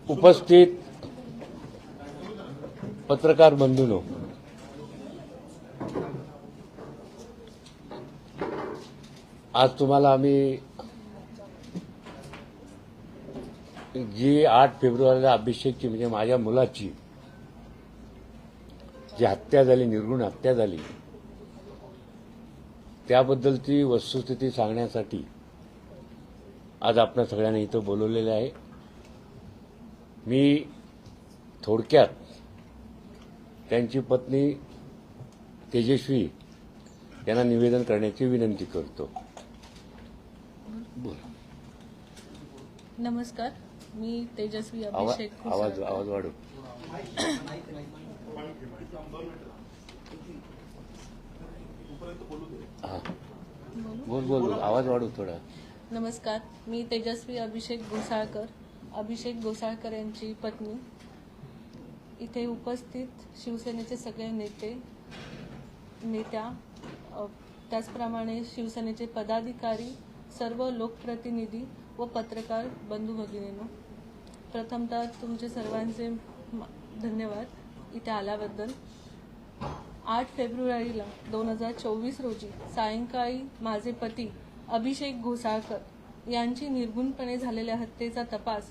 उपस्थित पत्रकार बंधूंनो, आज तुम्हाला आम्ही जी 8 फेब्रुवारीला अभिषेकची म्हणजे माझ्या मुलाची जी हत्या झाली, निर्घृण हत्या झाली, त्याबद्दलची वस्तुस्थिती सांगण्यासाठी आज आपण सगळ्यांना इथं बोलवलेलं आहे. मी थोडक्यात त्यांची पत्नी तेजस्वी यांना निवेदन करण्याची विनंती करतो. नमस्कार, मी तेजस्वी अभिषेक आवाज वाढव. बोल आवाज वाढव थोडा. नमस्कार, मी तेजस्वी अभिषेक घोसाळकर यांची पत्नी. इथे उपस्थित शिवसेनेचे सगळे नेत्या, त्याचप्रमाणे शिवसेनेचे पदाधिकारी, सर्व लोकप्रतिनिधी व पत्रकार बंधू भगिनींनो, प्रथमतः तुमचे सर्वांचे धन्यवाद इथे आल्याबद्दल. 8 फेब्रुवारीला 2024 रोजी सायंकाळी माझे पती अभिषेक घोसाळकर यांची निर्घृणपणे झालेल्या हत्येचा तपास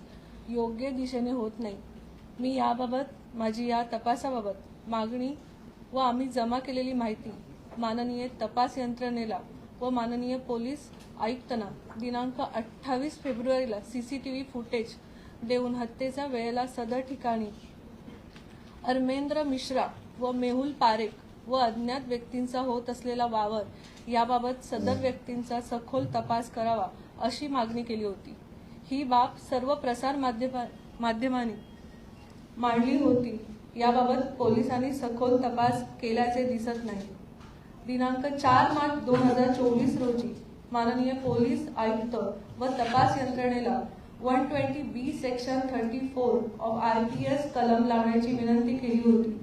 योग्य दिशेने होत नाही. मी माझी या तपासाबाबत मागणी व आम्ही जमा केलेली माहिती माननीय तपास यंत्रणेला व माननीय पोलीस आयुक्तांना दिनांक 28 फेब्रुवारीला सीसीटीव्ही फुटेज देऊन हत्येच्या वेळेला सदर ठिकाणी अरमेंद्र मिश्रा व मेहुल पारेख व अज्ञात व्यक्तींचा होत असलेला वावर याबाबत सदर व्यक्तींचा सखोल तपास करावा अशी मागणी केली होती. ही बाब सर्व प्रसार माध्यमांनी मांडली होती. याबाबत पोलिसांनी सखोल तपास केल्याचे दिसत नाही. दिनांक 4 मार्च 2024 रोजी माननीय पोलीस आयुक्त व तपास यंत्रणेला 120B सेक्शन 34 ऑफ IPS कलम लावण्याची विनंती केली होती.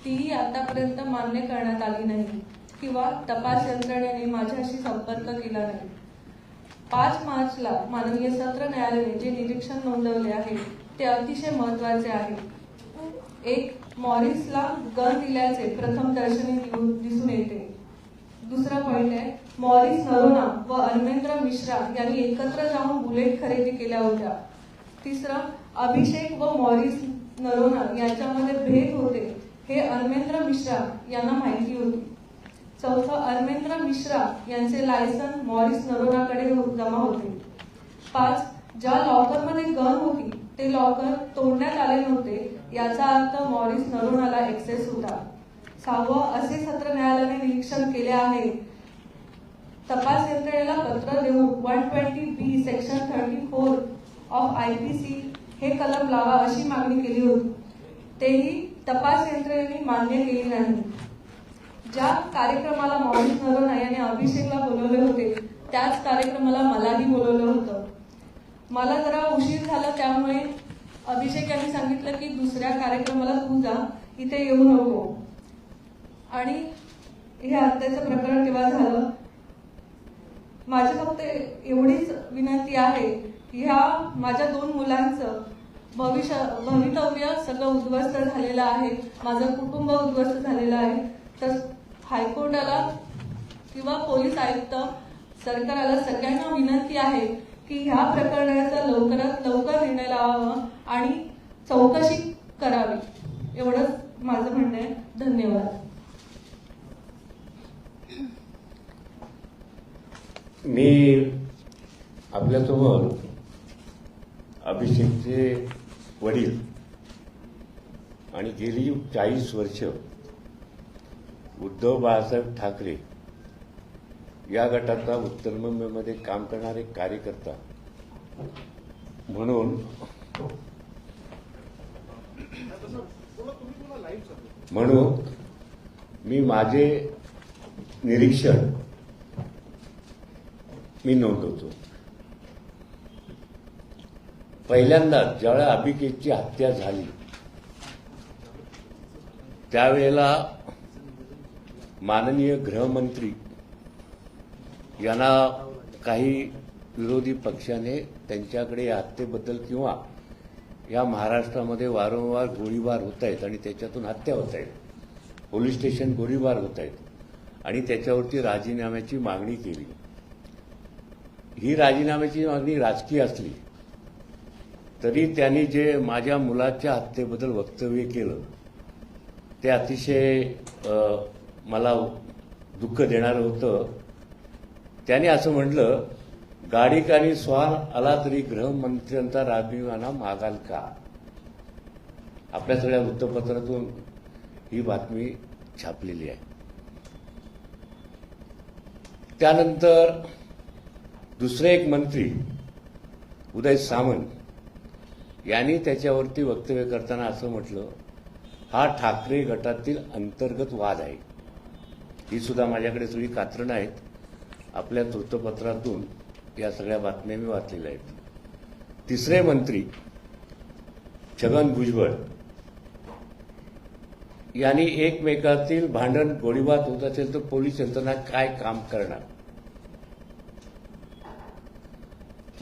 तीही आतापर्यंत मान्य करण्यात आली नाही किंवा तपास यंत्रणेने माझ्याशी संपर्क केला नाही. 5 मार्चला माननीय सत्र न्यायालयाने जे निरीक्षण नोंदवले आहे ते अतिशय महत्त्वाचे आहे. 1. मॉरिसला गन दिल्याचे प्रथम दर्शनी दिसून येते. दुसरा पॉइंट आहे, मॉरिस नरोना व अरमेंद्र मिश्रा यांनी एकत्र जाऊन बुलेट खरेदी केल्या होत्या. तिसरं, अभिषेक व मॉरिस नरोना यांच्यामध्ये भेद होते हे अरमेंद्र मिश्रा यांना माहिती होती. चौथं, अरमेंद्र मिश्रा यांचे लायसन मॉरिस नरोनाकडे जमा होते. 5. ज्या लॉकरमध्ये गन होती ते लॉकर तोडण्यात आले नव्हते याचा अर्थ मॉरिस नरोनाला ऍक्सेस होता. 6. असे सत्र न्यायालयाने निरीक्षण केले आहे. तपास यंत्रणेला पत्र देऊन 120B सेक्शन 34 ऑफ IPC हे कलम लावा अशी मागणी केली होती. तेही तपास यंत्रणेने मान्य केली नाही. ज्या कार्यक्रमाला मॉरिस नरोना यांनी अभिषेकला बोलवले होते त्याच कार्यक्रमाला मलाही बोलवलं होतं. मला जरा उशीर झाला त्यामुळे अभिषेक यांनी सांगितलं की दुसऱ्या कार्यक्रमाला तू जा, इथे येऊ नको. आणि हे हत्येचं प्रकरण तेव्हा झालं. माझी फक्त एवढीच विनंती आहे की ह्या माझ्या 2 मुलांचं भवितव्य सगळं उद्ध्वस्त झालेलं आहे, माझं कुटुंब उद्ध्वस्त झालेलं आहे. तर हायकोर्टाला किंवा पोलीस आयुक्त सरकारला सगळ्यांना विनंती आहे की ह्या प्रकरणाचा लवकरात लवकर निर्णय लावावा आणि चौकशी करावी. एवढंच माझं म्हणणं आहे. धन्यवाद. मी आपल्यासमोर अभिषेकचे वडील आणि गेली 40 वर्ष उद्धव बाळासाहेब ठाकरे या गटाचा उत्तर मुंबईमध्ये काम करणारे कार्यकर्ता म्हणून मी माझे निरीक्षण मी नोंदवतो. पहिल्यांदा ज्यावेळेला अभिषेकची हत्या झाली त्यावेळेला माननीय गृहमंत्री यांना काही विरोधी पक्षाने त्यांच्याकडे या हत्येबद्दल किंवा या महाराष्ट्रामध्ये वारंवार गोळीबार होत आहेत आणि त्याच्यातून हत्या होत आहेत, पोलीस स्टेशन गोळीबार होत आहेत आणि त्याच्यावरती राजीनाम्याची मागणी केली. ही राजीनाम्याची मागणी राजकीय असली तरी त्यांनी जे माझ्या मुलाच्या हत्येबद्दल वक्तव्य केलं ते अतिशय मला दुःख देणारं होतं. त्याने असं म्हटलं, गाडीकानी स्वार आला तरी गृहमंत्र्यांचा राजीनामा मागाल का? आपल्या सगळ्या वृत्तपत्रातून ही बातमी छापलेली आहे. त्यानंतर दुसरे एक मंत्री उदय सामंत यांनी त्याच्यावरती वक्तव्य करताना असं म्हटलं, हा ठाकरे गटातील अंतर्गत वाद आहे. ही सुद्धा माझ्याकडे सगळी कात्रणं आहेत. आपल्या वृत्तपत्रातून या सगळ्या बातम्या मी वाचलेल्या आहेत. तिसरे मंत्री छगन भुजबळ यांनी एकमेकातील भांडण गोळीबार होत असेल तर पोलीस यंत्रणा काय काम करणार?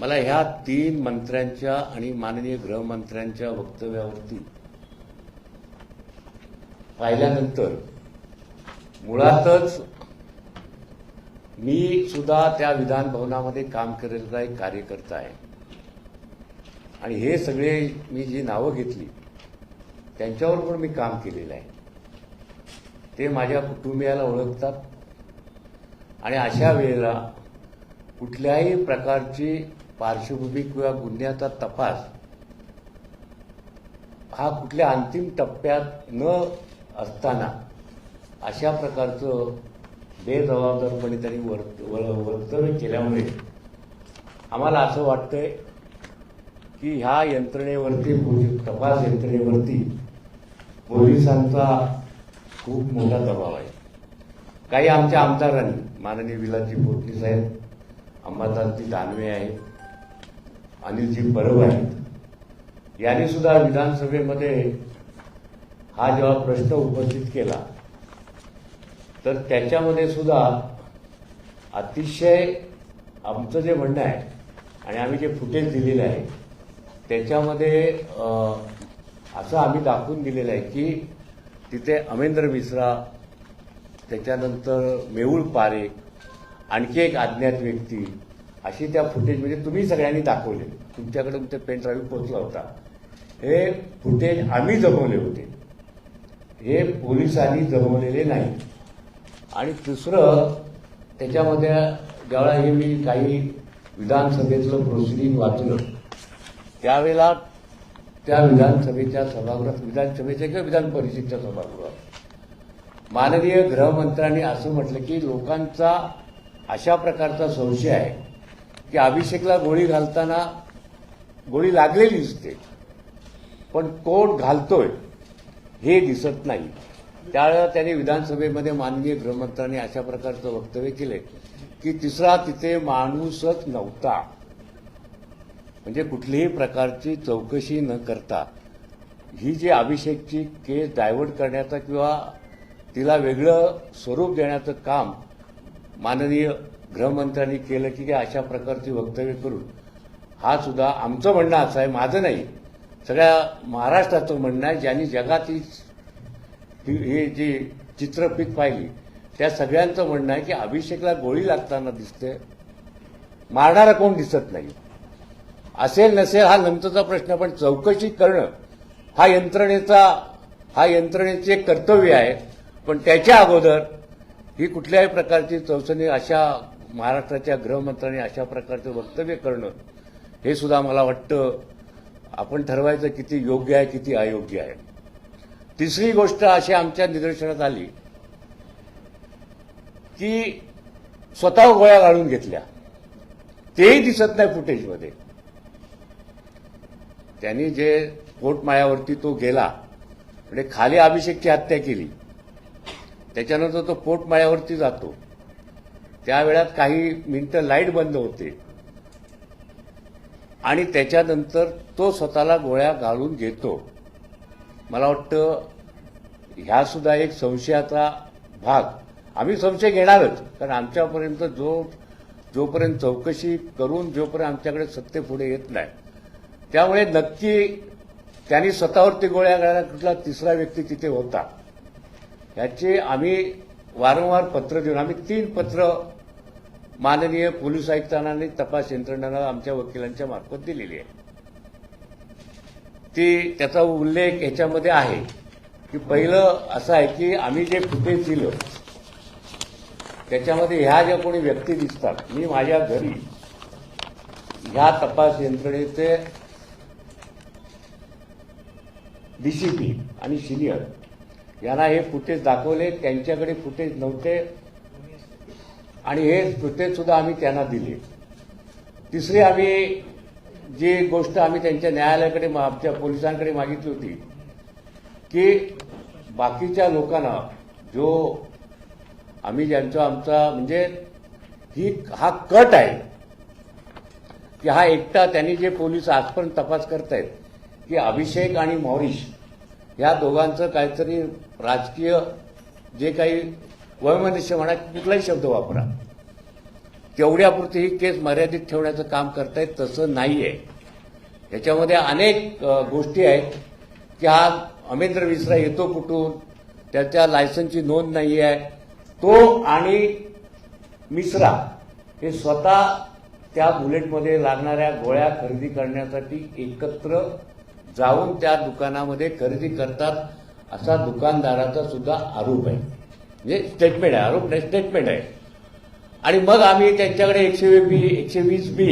मला ह्या 3 मंत्र्यांच्या आणि माननीय गृहमंत्र्यांच्या वक्तव्यावरती पाहिल्यानंतर मुळातच मी सुद्धा त्या विधान भवनामध्ये काम केलेला एक कार्यकर्ता आहे आणि हे सगळे मी जी नावं घेतली त्यांच्यावर पण मी काम केलेलं आहे. ते माझ्या कुटुंबियाला ओळखतात आणि अशा वेळेला कुठल्याही प्रकारची पार्श्वभूमी किंवा गुन्ह्याचा तपास हा कुठल्या अंतिम टप्प्यात न असताना अशा प्रकारचं बेजबाबदारपणे त्यांनी वक्तव्य केल्यामुळे आम्हाला असं वाटतंय की ह्या यंत्रणेवरती, तपास यंत्रणेवरती पोलिसांचा खूप मोठा दबाव आहे. काही आमच्या आमदारांनी, माननीय विलासजी पोटणी साहेब, अंबादासजी दानवे आहेत, अनिलजी परब आहेत, यांनी सुद्धा विधानसभेमध्ये हा जेव्हा प्रश्न उपस्थित केला तर त्याच्यामध्ये सुद्धा अतिशय आमचं जे म्हणणं आहे आणि आम्ही जे फुटेज दिलेलं आहे त्याच्यामध्ये असं आम्ही दाखवून दिलेलं आहे की तिथे अमेंद्र मिश्रा, त्याच्यानंतर मेहुल पारेख, आणखी एक अज्ञात व्यक्ती, अशी त्या फुटेजमध्ये तुम्ही सगळ्यांनी दाखवले. तुमच्याकडे ते पेन ड्राईव्ह पोहोचला होता. हे फुटेज आम्ही जमवले होते, हे पोलिसांनी जमवलेले नाही. आणि दुसरं त्याच्यामध्ये ज्यावेळेला हे मी काही विधानसभेतलं प्रोसिडिंग वाचलं त्यावेळेला त्या विधानसभेच्या सभागृहात, विधानसभेच्या किंवा विधान परिषदेच्या सभागृहात माननीय गृहमंत्र्यांनी असं म्हटलं की लोकांचा अशा प्रकारचा संशय आहे की अभिषेकला गोळी घालताना गोळी लागलेली दिसते पण कोण घालतोय हे दिसत नाही. त्यावेळेला त्यांनी विधानसभेमध्ये माननीय गृहमंत्र्यांनी अशा प्रकारचं वक्तव्य केले की तिसरा तिथे माणूसच नव्हता. म्हणजे कुठलीही प्रकारची चौकशी न करता ही जी अभिषेकची केस डायव्हर्ट करण्याचा किंवा तिला वेगळं स्वरूप देण्याचं काम माननीय गृहमंत्र्यांनी केलं की अशा प्रकारची वक्तव्य करून, हा सुद्धा आमचं म्हणणं असं आहे, माझं नाही, सगळ्या महाराष्ट्राचं म्हणणं आहे, ज्यांनी जगातील ही जी चित्रफित पाहिली त्या सगळ्यांचं म्हणणं आहे की अभिषेकला गोळी लागताना दिसते, मारणारा कोण दिसत नाही. असेल नसेल हा नंतरचा प्रश्न, पण चौकशी करणं हा यंत्रणेचे कर्तव्य आहे. पण त्याच्या अगोदर ही कुठल्याही प्रकारची चौकशी, अशा महाराष्ट्राच्या गृहमंत्र्यांनी अशा प्रकारचं वक्तव्य करणं हे सुद्धा मला वाटतं आपण ठरवायचं किती योग्य आहे किती अयोग्य आहे. तिसरी गोष्ट अशी आमच्या निदर्शनात आली की स्वतः गोळ्या घालून घेतल्या, तेही दिसत नाही फुटेजमध्ये. त्यांनी जे पोटमाळ्यावरती तो गेला म्हणजे खाली अभिषेकची हत्या केली, त्याच्यानंतर तो पोटमाळ्यावरती जातो, त्यावेळात काही मिनिटं लाईट बंद होते आणि त्याच्यानंतर तो स्वतःला गोळ्या घालून घेतो. मला वाटतं ह्या सुद्धा एक संशयाचा भाग. आम्ही संशय घेणारच, कारण आमच्यापर्यंत जोपर्यंत चौकशी करून जोपर्यंत आमच्याकडे सत्य पुढे येत नाही, त्यामुळे नक्की त्यांनी स्वतःवरती गोळ्या घालणारा कुठला तिसरा व्यक्ती तिथे होता याचे आम्ही वारंवार पत्र देऊन आम्ही 3 पत्र माननीय पोलीस आयुक्तांना आणि तपास यंत्रणांना आमच्या वकिलांच्या मार्फत दिलेली आहे. त्याचा उल्लेख याच्यामध्ये आहे की पहिलं असं आहे की आम्ही जे फुटेज दिलं त्याच्यामध्ये ह्या ज्या कोणी व्यक्ती दिसतात मी माझ्या घरी ह्या तपास यंत्रणेचे डीसीपी आणि सिनियर यांना हे फुटेज दाखवले. त्यांच्याकडे फुटेज नव्हते आणि हे फुटेज सुद्धा आम्ही त्यांना दिले. तिसरी आम्ही जी गोष्ट आम्ही त्यांच्या न्यायालयाकडे आमच्या पोलिसांकडे मागितली होती की बाकीच्या लोकांना जो आम्ही ज्यांचा आमचा म्हणजे हा कट आहे की हा एकटा त्यांनी जे पोलीस आजपर्यंत तपास करतायत की अभिषेक आणि मॉरिश या दोघांचं काहीतरी राजकीय जे काही वैमनस्य म्हणा कुठलाही शब्द वापरा तेवढ्यापुरती ही केस मर्यादित ठेवण्याचं काम करतायत. तसं नाही आहे. याच्यामध्ये अनेक गोष्टी आहेत की हा अमेंद्र मिश्रा येतो कुठून, त्याच्या लायसन्सची नोंद नाही आहे. तो आणि मिश्रा हे स्वतः त्या बुलेटमध्ये लागणाऱ्या गोळ्या खरेदी करण्यासाठी एकत्र जाऊन त्या दुकानामध्ये खरेदी करतात असा दुकानदाराचा सुद्धा आरोप आहे. म्हणजे स्टेटमेंट आहे, आरोप नाही स्टेटमेंट आहे. आणि मग आम्ही त्यांच्याकडे 120B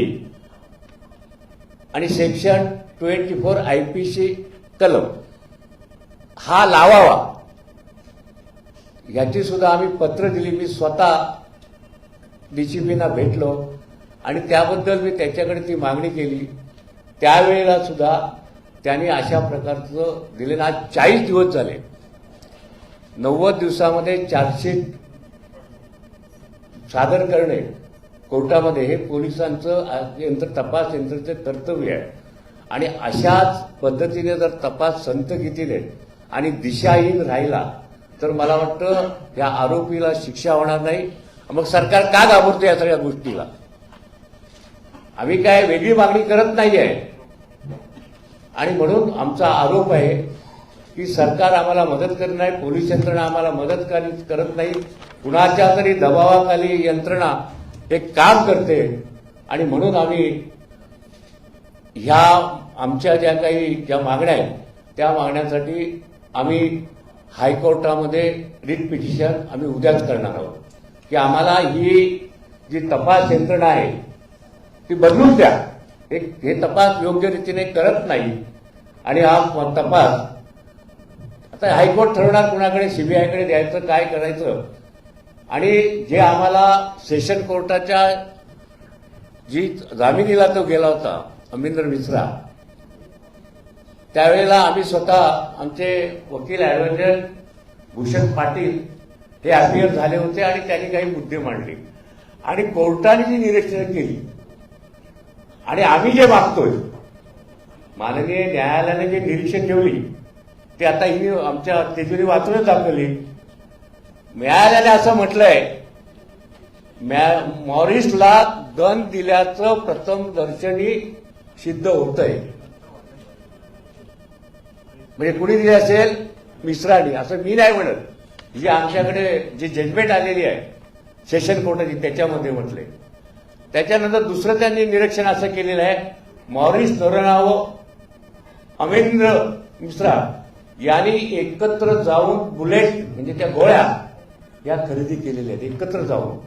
आणि सेक्शन 24 IPC कलम हा लावावा याची सुद्धा आम्ही पत्र दिली. मी स्वतः डीसीपींना भेटलो आणि त्याबद्दल मी त्याच्याकडे ती मागणी केली. त्यावेळेला सुद्धा त्यांनी अशा प्रकारचं दिलेलं. आज 40 दिवस झाले. 90 दिवसामध्ये चार्जशीट सादर करणे कोर्टामध्ये हे पोलिसांचं तपास यंत्रणेचे कर्तव्य आहे. आणि अशाच पद्धतीने जर तपास संथगतीने आणि दिशाहीन राहिला तर मला वाटतं या आरोपीला शिक्षा होणार नाही. मग सरकार का घाबरतो या सगळ्या गोष्टीला? आम्ही काय वेगळी मागणी करत नाहीये. आणि म्हणून आमचा आरोप आहे की सरकार आम्हाला मदत करत नाही, पोलीस यंत्रणा आम्हाला मदत करत नाही, कुणाच्या तरी दबावाखाली यंत्रणा हे काम करते. आणि म्हणून आम्ही ह्या आमच्या ज्या मागण्या आहेत त्या मागण्यासाठी आम्ही हायकोर्टामध्ये रिट पिटिशन आम्ही उद्याच करणार आहोत की आम्हाला ही जी तपास यंत्रणा आहे ती बदलून द्या. हे तपास योग्य रीतीने करत नाही. आणि हा तपास आता हायकोर्ट ठरवणार कुणाकडे, सीबीआयकडे द्यायचं, काय करायचं. आणि जे आम्हाला सेशन कोर्टाच्या जी जामिनीला तो गेला होता अमेंद्र मिश्रा, त्यावेळेला आम्ही स्वतः आमचे वकील ॲडव्होकेट भूषण पाटील हे अपियर झाले होते आणि त्यांनी काही मुद्दे मांडले आणि कोर्टाने जी निरीक्षणं केली आणि आम्ही जे मागतोय माननीय न्यायालयाने जे निरीक्षण ठेवली ते आता ही आमच्या तेजुरी वाचूनच दाखवली. न्यायालयाने असं म्हटलंय मॉरिसला गन दिल्याचं प्रथम दर्शनी सिद्ध होतंय. म्हणजे कुणी दिली असेल? मिश्रानी. असं मी नाही म्हणत. जी आमच्याकडे जी जजमेंट आलेली आहे सेशन कोर्टाची त्याच्यामध्ये म्हटलंय. त्याच्यानंतर दुसरं त्यांनी निरीक्षण असं केलेलं आहे मॉरिस नोरोनोव अमेंद्र मिश्रा यांनी एकत्र जाऊन बुलेट म्हणजे त्या गोळ्या या खरेदी केलेल्या आहेत एकत्र जाऊन.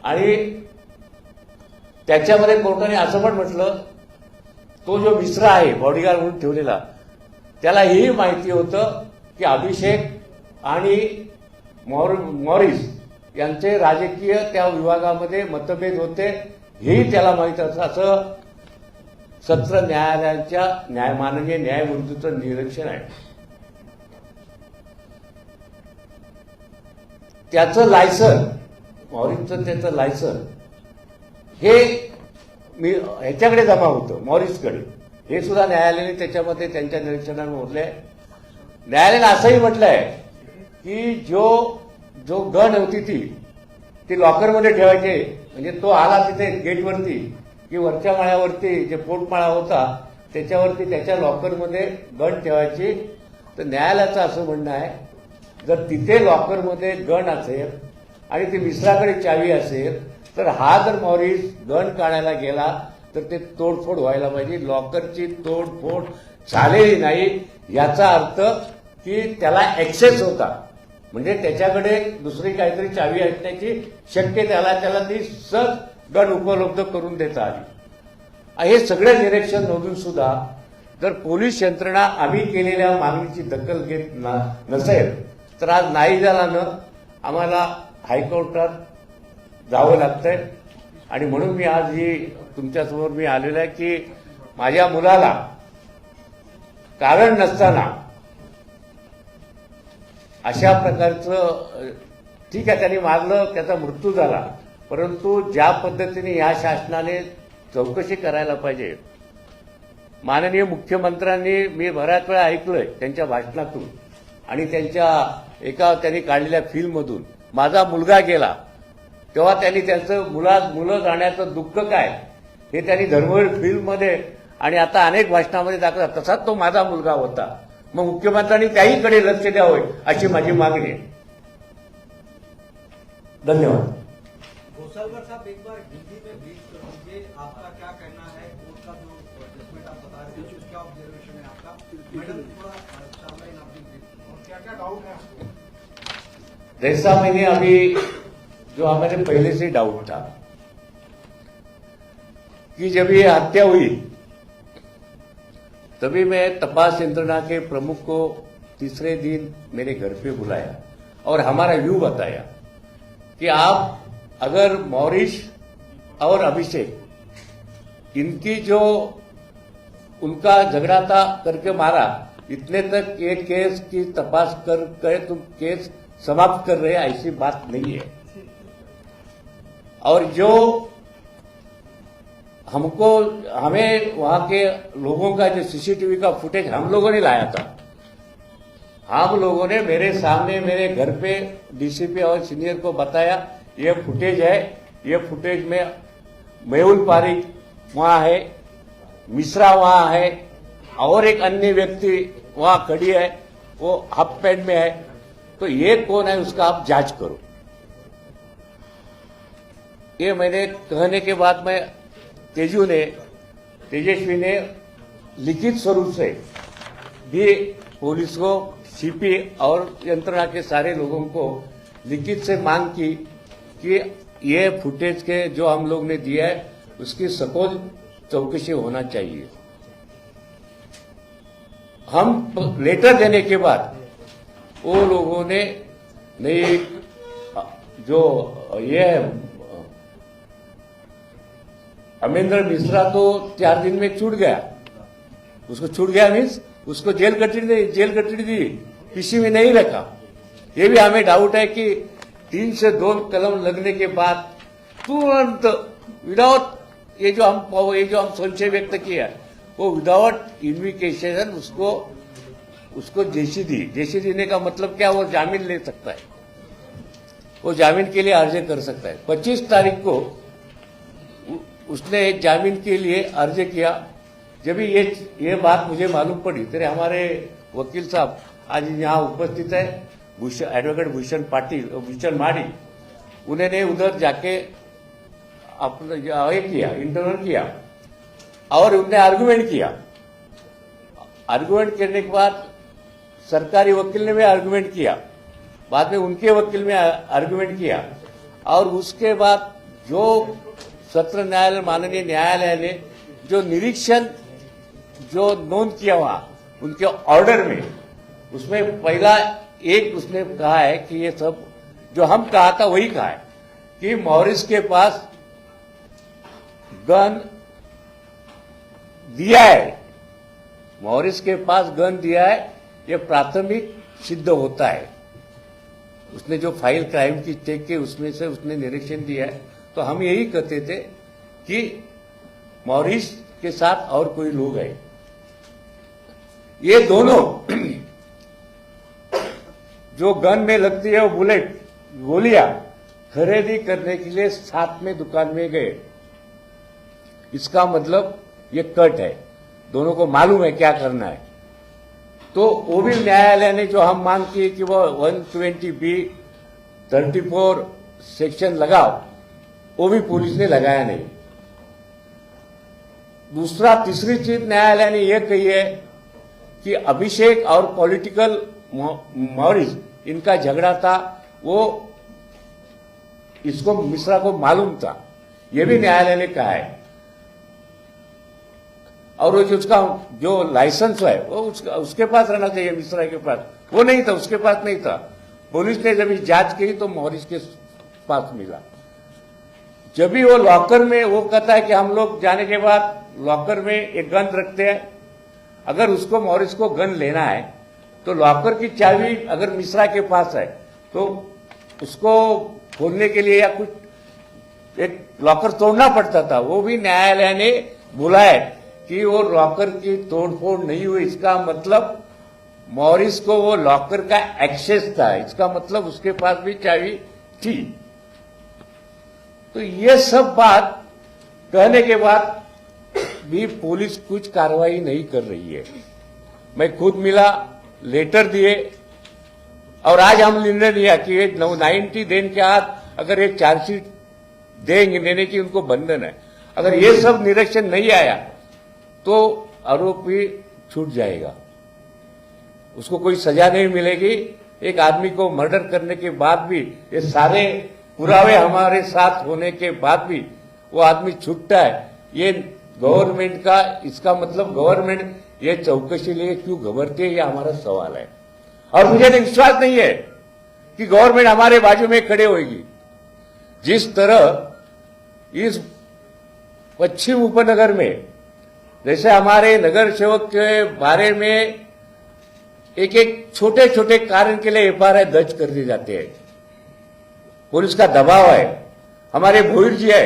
आणि त्याच्यामध्ये कोर्टाने असं पण म्हटलं तो जो मिश्रा आहे बॉडीगार्ड म्हणून ठेवलेला त्याला ही माहिती होतं की अभिषेक आणि मॉरिस यांचे राजकीय त्या विभागामध्ये मतभेद होते हेही त्याला माहीत असं सत्र न्यायालयाच्या माननीय न्यायमूर्तीचं निरीक्षण आहे. त्याचं लायसन मॉरिसचं त्याचं लायसन हे ह्याच्याकडे जमा होतं मॉरिसकडे. हे सुद्धा न्यायालयाने त्याच्यामध्ये त्यांच्या निरीक्षणात म्हटलंय. न्यायालयाने असंही म्हटलंय की जो गन होती ती लॉकरमध्ये ठेवायचे. म्हणजे तो आला तिथे गेटवरती की वरच्या माळ्यावरती जे पोटमाळा होता त्याच्यावरती त्याच्या लॉकरमध्ये गन ठेवायची, तर न्यायालयाचं असं म्हणणं आहे जर तिथे लॉकरमध्ये गन असेल आणि ती मिश्राकडे चावी असेल तर हा जर मॉरिस गन काढायला गेला तर ते तोडफोड व्हायला पाहिजे. लॉकरची तोडफोड झालेली नाही याचा अर्थ की त्याला ऍक्सेस होता, म्हणजे त्याच्याकडे दुसरी काहीतरी चावी असण्याची शक्यता त्याला ती सहज गन उपलब्ध करून देता आली. हे सगळे निरीक्षण नोंदून सुद्धा जर पोलीस यंत्रणा आम्ही केलेल्या मागणीची दखल घेत नसेल तर आज नाईलाजानं आम्हाला हायकोर्टात जावं लागतंय. आणि म्हणून मी आज ही तुमच्यासमोर मी आलेलो आहे की माझ्या मुलाला कारण नसताना अशा प्रकारचं, ठीक आहे त्यांनी मारलं, त्याचा मृत्यू झाला, परंतु ज्या पद्धतीने या शासनाने चौकशी करायला पाहिजे. माननीय मुख्यमंत्र्यांनी मी बऱ्याच वेळा ऐकलंय त्यांच्या भाषणातून आणि त्यांच्या एका त्यांनी काढलेल्या फिल्ममधून, माझा मुलगा गेला तेव्हा त्यांनी त्यांचं मुलं जाण्याचं दुःख काय हे त्यांनी धर्मवीर फिल्ममध्ये आणि आता अनेक भाषणामध्ये दाखवला. तसाच तो माझा मुलगा होता. मग मुख्यमंत्र्यांनी त्याहीकडे लक्ष द्यावे अशी माझी मागणी आहे. धन्यवाद. घोसालकर साहब, एक बार हिंदी में ब्रीफ कर दीजिए, आपका क्या कहना है कोर्ट का जो जजमेंट आप बता रहे थे उसका ऑब्जर्वेशन है आपका. मैडम थोड़ा सामने अपनी ब्रीफ और क्या क्या डाउट है आपको. जैसा मैंने अभी जो हमारे पहले से डाउट था कि जब ये हत्या हुई तभी मैं तपास यंत्रणा के प्रमुख को तीसरे दिन मेरे घर पे बुलाया और हमारा व्यू बताया कि आप अगर मॉरिस और अभिषेक इनकी जो उनका झगड़ा था करके मारा, इतने तक ये केस की तपास कर तुम केस समाप्त कर रहे, ऐसी बात नहीं है. और जो हमें वहां के लोगों का जो सीसीटीवी का फुटेज हम लोगों ने लाया था, हम लोगों ने मेरे सामने मेरे घर पे डीसीपी और सीनियर को बताया ये फुटेज है. ये फुटेज में मेहुल पारिक वहां है, मिश्रा वहां है और एक अन्य व्यक्ति वहां खड़ी है, वो हाफ पैंट में है. तो ये कौन है उसका आप जांच करो. ये मैंने कहने के बाद में तेजस्वी ने लिखित स्वरूप से भी पुलिस को, सीपी और यंत्रणा के सारे लोगों को लिखित से मांग की कि ये फुटेज के जो हम लोग ने दिया है उसकी सखोल चौकसी होना चाहिए. हम लेटर देने के बाद वो लोगों ने नहीं, जो ये अमेंद्र मिश्रा तो 4 दिन में छूट गया. उसको छूट गया मीन्स उसको जेल कटड़ी दी, पीसी में नहीं रखा. ये भी हमें डाउट है कि 3 से 2 कलम लगने के बाद तुरंत विदाउट ये जो हम संशय व्यक्त किया वो विदाउट इन्विकेशन उसको जेसी देने का मतलब क्या, वो जामीन ले सकता है, वो जामीन के लिए अर्जी कर सकता है. 25 तारीख को उसने जामीन के लिए अर्जी किया. जब ये बात मुझे मालूम पड़ी तेरे हमारे वकील साहब आज यहाँ उपस्थित है, एडवोकेट भूषण माड़ी, उन्होंने उधर जाके अपना इंटरव्यू किया और उनने आर्गुमेंट किया. आर्गुमेंट करने के बाद सरकारी वकील ने भी आर्गुमेंट किया, बाद में उनके वकील ने आर्गुमेंट किया और उसके बाद जो सत्र न्यायालय माननीय न्यायालय ने जो निरीक्षण जो नोंद किया वहां उनके ऑर्डर में, उसमें पहला एक उसने कहा है कि ये सब जो हम कहा था वही कहा है कि मॉरिस के पास गन दिया है, मॉरिस के पास गन दिया है, ये प्राथमिक सिद्ध होता है. उसने जो फाइल क्राइम की चेक की उसमें से उसने निरीक्षण दिया है. तो हम यही कहते थे कि मॉरिस के साथ और कोई लोग हैं. ये दोनों जो गन में लगती है वो बुलेट गोलियां खरीदी करने के लिए साथ में दुकान में गए. इसका मतलब ये कट है. दोनों को मालूम है क्या करना है। तो वो भी न्यायालय ने जो हम मांग की कि वो 120B 34 सेक्शन लगाओ, वो भी पुलिस ने लगाया नहीं। दूसरा तीसरी चीज न्यायालय ने यह कही है कि अभिषेक और पॉलिटिकल मॉरिस इनका झगड़ा था, वो इसको मिश्रा को मालूम था, यह भी न्यायालय ने कहा है। और वो जो उसका जो लाइसेंस है वो उसके पास रहना चाहिए, मिश्रा के पास वो नहीं था, उसके पास नहीं था। पुलिस ने जब इस जांच की तो मॉरिस के पास मिला। जब भी वो लॉकर में, वो कहता है कि हम लोग जाने के बाद लॉकर में एक गन रखते हैं, अगर उसको मॉरिस को गन लेना है तो लॉकर की चाबी अगर मिश्रा के पास है तो उसको खोलने के लिए या कुछ एक लॉकर तोड़ना पड़ता था। वो भी न्यायालय ने बोला है कि वो लॉकर की तोड़फोड़ नहीं हुई, इसका मतलब मॉरिस को वो लॉकर का एक्सेस था, इसका मतलब उसके पास भी चाबी थी। तो ये सब बात कहने के बाद भी पुलिस कुछ कार्रवाई नहीं कर रही है। मैं खुद मिला, लेटर दिए, और आज हम निर्णय लिया कि 90 दिन के बाद अगर ये चार्जशीट देंगे, देने की उनको बंधन है। अगर ये सब निरीक्षण नहीं आया तो आरोपी छूट जाएगा, उसको कोई सजा नहीं मिलेगी। एक आदमी को मर्डर करने के बाद भी, ये सारे पुरावे हमारे साथ होने के बाद भी वो आदमी छूटता है, ये गवर्नमेंट का, इसका मतलब गवर्नमेंट ये चौकसी लिए क्यों घबरती है, ये हमारा सवाल है। और मुझे विश्वास नहीं है कि गवर्नमेंट हमारे बाजू में खड़े होगी। जिस तरह इस पश्चिम उपनगर में, जैसे हमारे नगर सेवक के बारे में एक एक छोटे छोटे कारण के लिए FIR दर्ज कर दिए जाते हैं, पुलिस का दबाव है। हमारे भोईर जी है,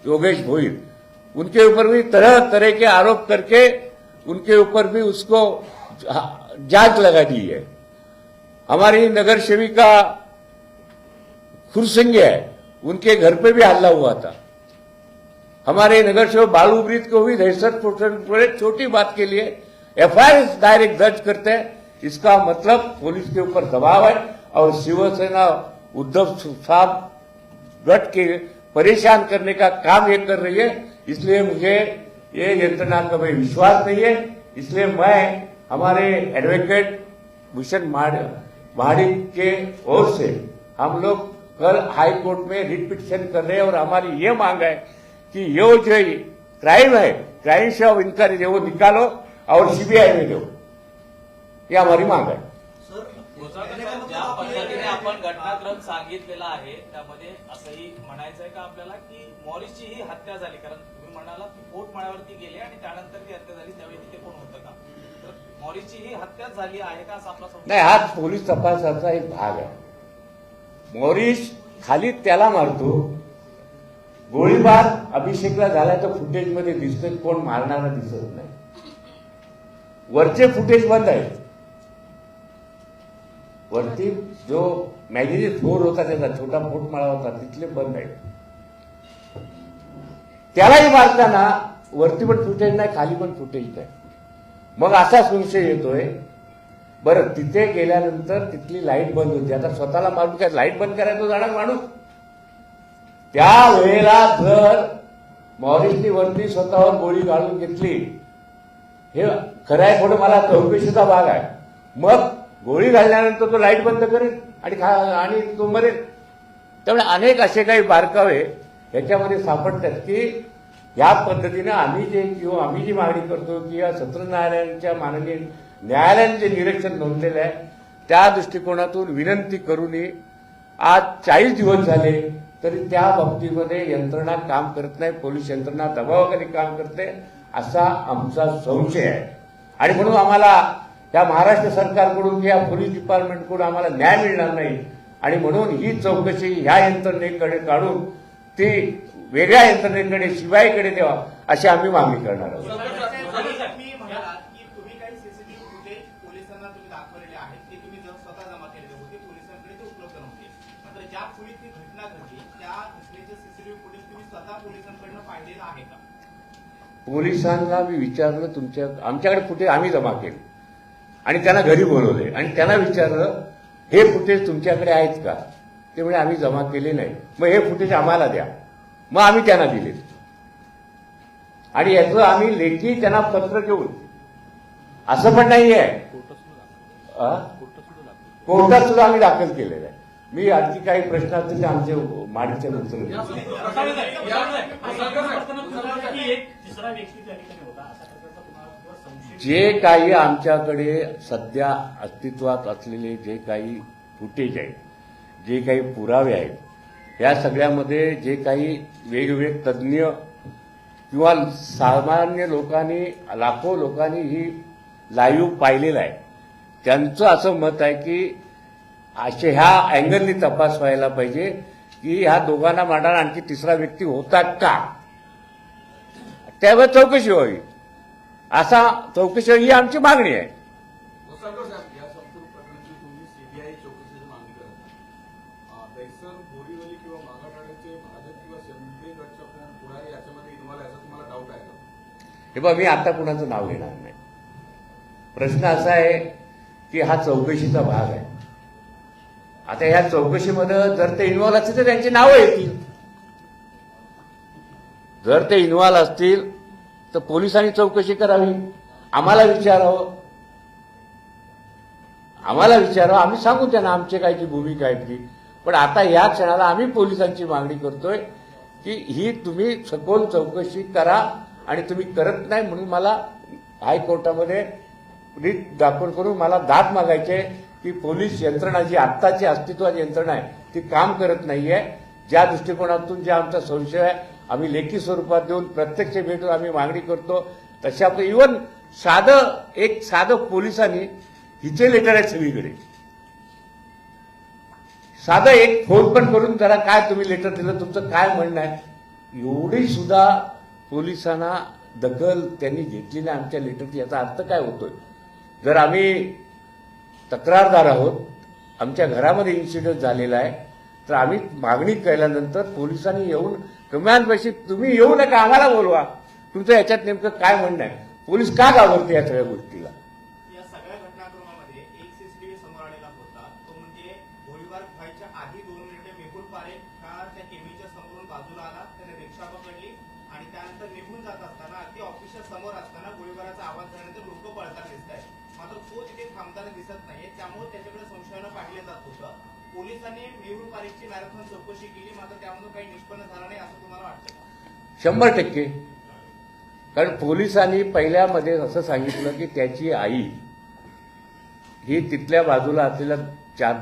योगेश भोईर, उनके ऊपर भी तरह तरह के आरोप करके उनके ऊपर भी उसको जांच लगा दी है। हमारी नगर सेविका खुरसिंगे है, उनके घर पे भी हल्ला हुआ था। हमारे नगर सेवक बालू ब्रीत को भी दहशत बड़े छोटी बात के लिए FIR डायरेक्ट दर्ज करते हैं। इसका मतलब पुलिस के ऊपर दबाव है और शिवसेना उद्धव साहब डट के परेशान करने का काम ये कर रही है। इसलिए मुझे ये यंत्रणा का भी विश्वास नहीं है। इसलिए मैं हमारे एडवोकेट भूषण महाडिक के ओर से हम लोग कल हाई कोर्ट में रिट पिटीशन कर रहे हैं और हमारी ये मांग है कि ये जो क्राइम है, क्राइम से ऑफ इंक्वायरी वो निकालो और CBI में दो, ये हमारी मांग आहे। ज्या पद्धतीने आपण घटनाक्रम सांगितलेला आहे त्यामध्ये असंही म्हणायचं आहे का आपल्याला की मॉरिसची ही हत्या झाली, कारण तुम्ही म्हणाला की पोटमाळ्यावरती गेले आणि त्यानंतर ती हत्या झाली, त्यावेळी तिथे कोण होतं का? तर मॉरिसची ही हत्या झाली आहे का असं आपला संशय? नाही, हा पोलीस तपासाचा एक भाग आहे। मॉरिस खाली त्याला मारतो, गोळीबार अभिषेकला झाला तर फुटेजमध्ये दिसतोय, कोण मारणारा दिसत नाही। वरचे फुटेज बंद आहे, वरती जो मॅगझिन फ्लोर होता त्याचा छोटा पोटमाळा होता तिथले बंद आहे। त्यालाही मारताना वरती पण फुटेज नाही, खाली पण फुटेज नाही। मग असा संशय येतोय, बरं तिथे गेल्यानंतर तिथली लाईट बंद होती, आता स्वतःला मारून काय लाईट बंद करायचं जाणार माणूस? त्यावेळेला जर मॉरिसनी वरती स्वतःवर गोळी घालून घेतली, हे खरं आहे खोटं मला चौकशीचा भाग आहे, मग गोळी घालल्यानंतर तो लाईट बंद करेल आणि तो मरेल। त्यामुळे अनेक असे काही बारकावे याच्यामध्ये सापडतात की या पद्धतीने आम्ही जी मागणी करतो की या सत्र न्यायालयांच्या माननीय न्यायालयाने जे निरीक्षण नोंदलेलं आहे त्या दृष्टिकोनातून विनंती करूनही आज 40 दिवस झाले तरी त्या बाबतीमध्ये यंत्रणा काम करत नाही, पोलीस यंत्रणा दबावाखाली काम करते असा आमचा संशय आहे। आणि म्हणून आम्हाला या महाराष्ट्र सरकारकडून या पोलीस डिपार्टमेंटकडून आम्हाला न्याय मिळणार नाही आणि म्हणून ही चौकशी ह्या यंत्रणेकडे काढून ती वेगळ्या यंत्रणेकडे CBIकडे द्यावा अशी आम्ही मागणी करणार आहोत। तुम्ही म्हणालात की तुम्ही काही सीसीटीव्ही फुटेज पोलिसांना तुम्ही दाखवलेले आहेत ते तुम्ही जर स्वतः जमा केलेले होते, पोलिसांकडे ते उपलब्ध नव्हते, मात्र ज्या खोलीत ती घटना घडली त्या घटनेचे सीसीटीव्ही फुटेज तुम्ही स्वतः पोलिसांकडनं पाहिलेलं आहे का? पोलिसांना मी विचारलं आमच्याकडे फुटेज आम्ही जमा केले आणि त्यांना घरी बोलवले आणि त्यांना विचारलं हे फुटेज तुमच्याकडे आहेत का? ते म्हणजे आम्ही जमा केले नाही. मग हे फुटेज आम्हाला द्या. मग आम्ही त्यांना दिले आणि याचं आम्ही लेखी त्यांना पत्र देऊन असं पण नाही आहे, कोर्टात सुद्धा आम्ही दाखल केलेलं आहे. मी आणखी काही प्रश्न असतील ते आमचे माडीचे उत्तर देतो. जे काही आमच्याकडे सध्या अस्तित्वात असलेले जे काही फुटेज आहे, जे काही पुरावे आहेत, या सगळ्यामध्ये जे काही वेगवेगळे तज्ज्ञ किंवा सामान्य लोकांनी, लाखो लोकांनी ही लाईव्ह पाहिलेलं आहे, त्यांचं असं मत आहे की असे ह्या अँगलनी तपास व्हायला पाहिजे की ह्या दोघांना मारणारा आणखी तिसरा व्यक्ती होता का, त्यावर चौकशी व्हावी. असा चौकशी ही आमची मागणी आहे. घोसाळकर साहेब, या संपूर्ण प्रकरणाची तुम्ही सीबीआय चौकशीची मागणी करता. दैसर, बोरीवली किंवा मागाठाण्याचे भाजप किंवा शिंदे गटच्या कोण पुढारी याच्यामध्ये इन्व्हॉल्व आहे, याचा तुम्हाला डाऊट आहे का? हे बघ, मी आता कुणाचं नाव घेणार नाही. प्रश्न असा आहे की हा चौकशीचा भाग आहे. आता ह्या चौकशीमध्ये जर ते इन्व्हॉल्व असतील तर त्यांची नावं येतील. जर ते इन्व्हॉल्व असतील तर पोलिसांनी चौकशी करावी, आम्हाला विचारावं, आम्ही सांगू त्यांना आमची काय ती भूमिका आहे ती. पण आता या क्षणाला आम्ही पोलिसांची मागणी करतोय की ही तुम्ही सखोल चौकशी करा आणि तुम्ही करत नाही म्हणून मला हायकोर्टामध्ये रीट दाखल करून मला दाद मागायचे की पोलीस यंत्रणा जी आत्ताची अस्तित्वाची यंत्रणा आहे ती काम करत नाहीये. ज्या दृष्टिकोनातून जे आमचा संशय आहे आम्ही लेखी स्वरूपात देऊन प्रत्यक्ष भेटून आम्ही मागणी करतो. तशा इव्हन साधं पोलिसांनी हिचे लेटर आहेत सगळीकडे, साधं एक फोन पण करून जरा काय तुम्ही लेटर दिलं, तुमचं काय म्हणणं आहे, एवढी सुद्धा पोलिसांना दखल त्यांनी घेतली नाही आमच्या लेटरची. याचा अर्थ काय होतोय? जर आम्ही तक्रारदार आहोत, आमच्या घरामध्ये इन्सिडेंट झालेला आहे, तर आम्ही मागणी केल्यानंतर पोलिसांनी येऊन कमांडपाशी तुम्ही येऊ नका, आम्हाला बोलवा, तुमचं याच्यात नेमकं काय म्हणणं आहे, पोलीस का घाबरते या सगळ्या गोष्टीला. या सगळ्या घटनाक्रमामध्ये एक सीसीटीव्ही समोर आलेला होता, तो म्हणजे गोळीबार व्हायच्या आधी 2 मिनिटे मेहुल पारेख हा त्या केमीच्या समोरून बाजूला आला, त्याने रिक्षा पकडली आणि त्यानंतर निघून जात असताना अगदी ऑफिसच्या समोर असताना गोळीबाराचा आवाज झाल्यानंतर लोक पळताना दिसत आहेत. मात्र तो तिथे थांबताना दिसत नाहीये, त्यामुळे त्याच्याकडे संशयानं पाहिलं जात होतं. पोलिसांनी मेहुल पारेखची मॅरेथॉन चौकशी केली, मात्र त्यामधून काही निष्पन्न झालं नाही असं तुम्हाला वाटतं का? 100%. कारण पोलिसांनी पहिल्यामध्ये असं सांगितलं की त्याची आई ही तिथल्या बाजूला असलेल्या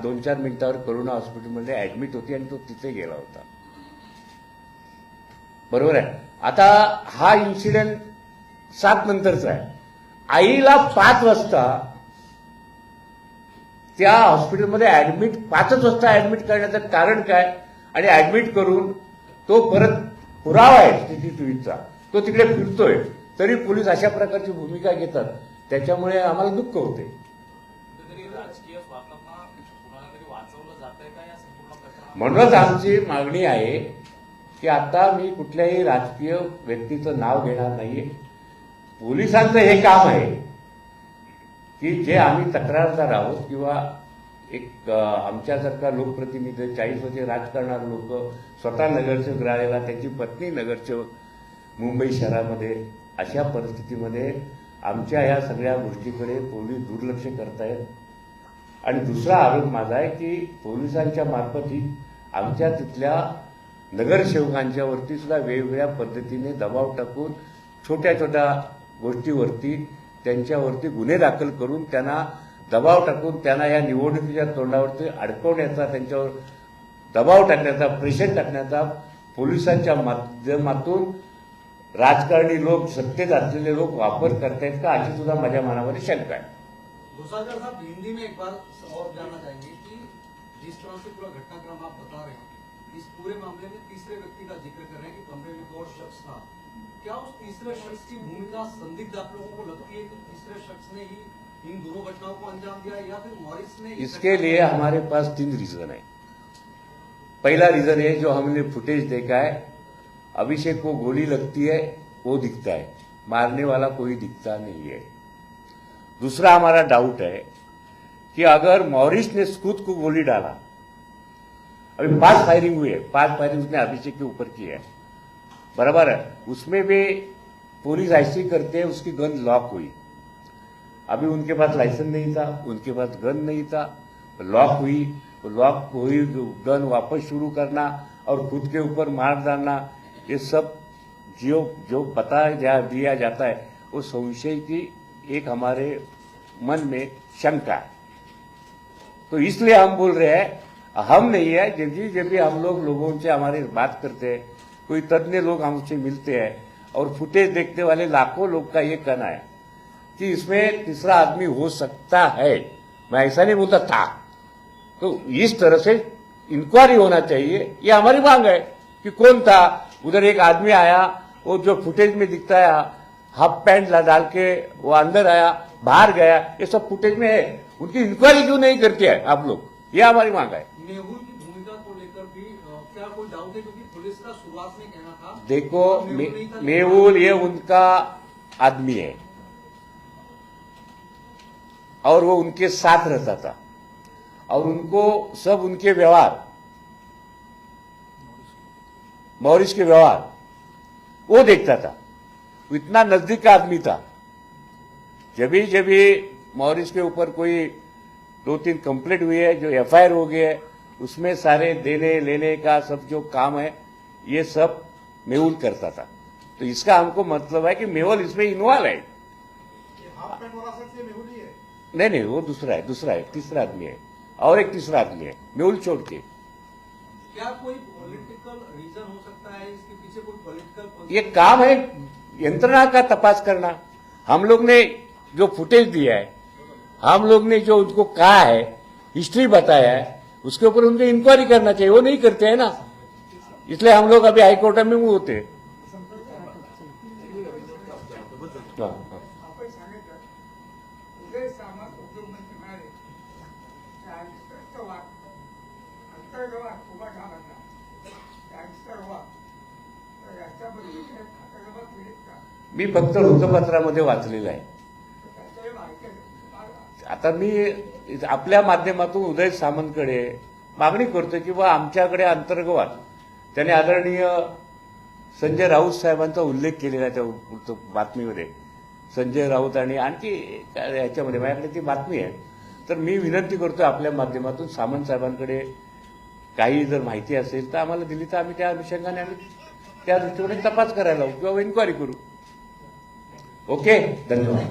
2-4 मिनिटावर करोना हॉस्पिटलमध्ये ऍडमिट होती आणि तो तिथे गेला होता. बरोबर आहे. आता हा इन्सिडेंट 7 नंतरचा आहे. आईला 5 वाजता त्या हॉस्पिटलमध्ये 5च वाजता ऍडमिट करण्याचं कारण काय, आणि ऍडमिट करून तो परत पुरावा आहे सीसीटीव्हीचा, तो तिकडे फिरतोय, तरी पोलीस अशा प्रकारची भूमिका घेतात, त्याच्यामुळे आम्हाला दुःख होते. राजकीय स्वार्थांना कुणाला तरी वाचवलं जातंय का या संपूर्ण प्रकरणात? म्हणूनच आमची मागणी आहे की आता मी कुठल्याही राजकीय व्यक्तीचं नाव घेणार नाहीये. पोलिसांचं हे काम आहे की जे आम्ही तक्रारदार आहोत किंवा एक आमच्यासारखा लोकप्रतिनिधी 40 वर्षे राजकारणारे लोक, स्वतः नगरसेवक राहिलेला, त्याची पत्नी नगरसेवक मुंबई शहरामध्ये, अशा परिस्थितीमध्ये आमच्या या सगळ्या गोष्टीकडे पोलीस दुर्लक्ष करतायत. आणि दुसरा आरोप माझा आहे की पोलिसांच्या मार्फत ही आमच्या तिथल्या नगरसेवकांच्यावरती सुद्धा वेगवेगळ्या पद्धतीने दबाव टाकून छोट्या छोट्या गोष्टीवरती त्यांच्यावरती गुन्हे दाखल करून त्यांना दबाव टाकून त्यांना या निवडणुकीच्या तोंडावरती अडकवण्याचा, त्यांच्यावर दबाव टाकण्याचा, प्रेशर टाकण्याचा पोलिसांच्या माध्यमातून राजकारणी लोक, सत्तेत असलेले लोक वापर करतायत का, अशी सुद्धा माझ्या मनामध्ये शंका आहे. घोसाळकर साहब, हिंदी में एक बार और जानना चाहेंगे कि जिस तरह से पूरा घटनाक्रम आप बता रहे हैं, इस पूरे मामले में तीसरे व्यक्ति का जिक्र कर रहे हैं कि कमरे में एक और शख्स था, क्या उस तीसरे शख्स की भूमिका संदिग्ध आप लोगों को लगती है कि तीसरे शख्स ने ही इन दोनों घटनाओं को अंजाम दिया या फिर मॉरिस ने? इसके लिए हमारे पास 3 रीजन है. पहला रीजन है जो हमने फुटेज देखा है, अभिषेक को गोली लगती है वो दिखता है, मारने वाला कोई दिखता नहीं है। दूसरा हमारा डाउट है कि अगर मॉरिस ने खुद को गोली डाला, अभी 5 फायरिंग हुई है, 5 फायरिंग उसने अभिषेक के ऊपर की है, बराबर है, उसमें भी पुलिस ऐसी करते हैं उसकी गन लॉक हुई। अभी उनके पास लाइसेंस नहीं था, उनके पास गन नहीं था, लॉक हुई, लॉक हुई गन वापस शुरू करना और खुद के ऊपर मार डालना, ये सब जो बता दिया जाता है वो संशय की एक हमारे मन में शंका है। तो इसलिए हम बोल रहे हैं, हम नहीं है, जब भी हम लोगों से हमारे बात करते हैं, कोई तज्ञ लोग हमसे मिलते हैं और फुटेज देखने वाले लाखों लोग का ये कहना है कि इसमें तीसरा आदमी हो सकता है। मैं ऐसा नहीं बोलता था, तो इस तरह से इंक्वायरी होना चाहिए, ये हमारी मांग है कि कौन था उधर। एक आदमी आया, वो जो फुटेज में दिखता है हाफ पैंट डाल के वो अंदर आया, बाहर गया, ये सब फुटेज में है। उनकी इंक्वायरी क्यों नहीं करते हैं आप लोग, ये हमारी मांग है। मेहुल की भूमिका को लेकर भी क्या कोई डाउट है, क्योंकि पुलिस का शुरुआत में कहना था देखो, मेहुल नहीं था, मेहुल ये उनका आदमी है और वो उनके साथ रहता था और उनको सब उनके व्यवहार, मॉरिस के व्यवहार वो देखता था। वो इतना नजदीक का आदमी था। जब भी मॉरिस के ऊपर कोई 2-3 कंप्लेंट हुई है, जो एफआईआर हो गई है, उसमें सारे देने लेने का सब जो काम है ये सब मेहुल करता था। तो इसका हमको मतलब है कि मेहुल इसमें इन्वॉल्व है। हाफ पैंट वाला शख्स ये मेहुल ही है। नहीं, वो दूसरा है, तीसरा आदमी है और एक तीसरा आदमी है मेहुल छोड़ के। क्या कोई पॉलिटिकल रीजन हो सकता है इसके पीछे, कोई पॉलिटिकल? ये काम है यंत्रणा का तपास करना। हम लोग ने जो फुटेज दिया है, हम लोग ने जो उनको कहा है, हिस्ट्री बताया है, उसके ऊपर उनको इंक्वायरी करना चाहिए। वो नहीं करते हैं ना, इसलिए हम लोग अभी हाईकोर्ट में होते हैं। हाँ, हाँ। आपण सांगितलं उदय सामंत उद्योगमंत्री म्हणाले गँगस्टरचा वाद अंतर्गवाद उभा झाला गँगस्टर वाद, तर याच्याबद्दल काही खातेबाबत पीडित का? मी फक्त वृत्तपत्रामध्ये वाचलेलं आहे। त्याच्यावर माहिती आहे. आता मी आपल्या माध्यमातून उदय सामंतकडे मागणी करतो की बा आमच्याकडे अंतर्गवाद, त्याने आदरणीय संजय राऊत साहेबांचा उल्लेख केलेला आहे त्या बातमीमध्ये। संजय राऊत आणि आणखी याच्यामध्ये माझ्याकडे ती बातमी आहे। तर मी विनंती करतोय आपल्या माध्यमातून सामंत साहेबांकडे काही जर माहिती असेल तर आम्हाला दिली तर आम्ही त्या अनुषंगाने त्या दृष्टीने तपास करायला लावू किंवा इन्क्वायरी करू। ओके, धन्यवाद।